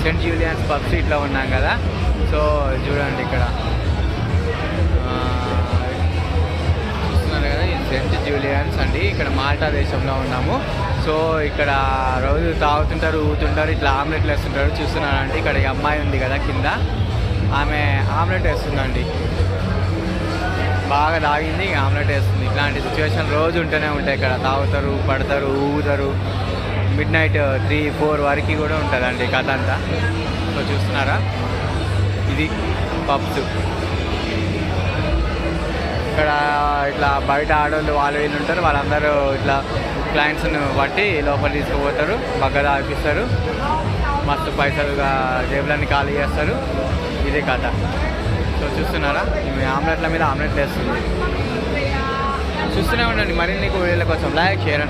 Saint juliennes pub స్ట్రీట్లో ఉన్నాం కదా. సో చూడండి ఇక్కడ చూస్తున్నారు కదా, ఇది సెయింట్ జూలియన్స్ అండి. ఇక్కడ మాల్టా దేశంలో ఉన్నాము. సో ఇక్కడ రోజు తాగుతుంటారు, ఊతుంటారు, ఇట్లా ఆమ్లెట్లు వేస్తుంటారు. చూస్తున్నారండి ఇక్కడ ఈ అమ్మాయి ఉంది కదా కింద, ఆమె ఆమ్లెట్ వేస్తుందండి. బాగా తాగింది, ఆమ్లెట్ వేస్తుంది. ఇట్లాంటి సిచ్యువేషన్ రోజు ఉంటూనే ఉంటాయి. ఇక్కడ తాగుతారు, పడతారు, ఊగుతారు. మిడ్ నైట్ 3-4 వరకు కూడా ఉంటుందండి కథ అంతా. సో చూస్తున్నారా, ఇది పబ్స్. ఇక్కడ ఇట్లా బయట ఆడవాళ్ళు వాళ్ళు వీళ్ళు ఉంటారు. వాళ్ళందరూ ఇట్లా క్లయింట్స్ను బట్టి లోపల తీసుకుపోతారు, బగ్గ తాగిస్తారు, మస్తు పైసలుగా జేబులన్నీ ఖాళీ చేస్తారు. ఇదే కథ. సో చూస్తున్నారా, ఈమె ఆమ్లెట్ల మీద ఆమ్లెట్లు వేస్తుంది. చూస్తూనే ఉండండి మరిన్ని వీడియోల కోసం. Like, share and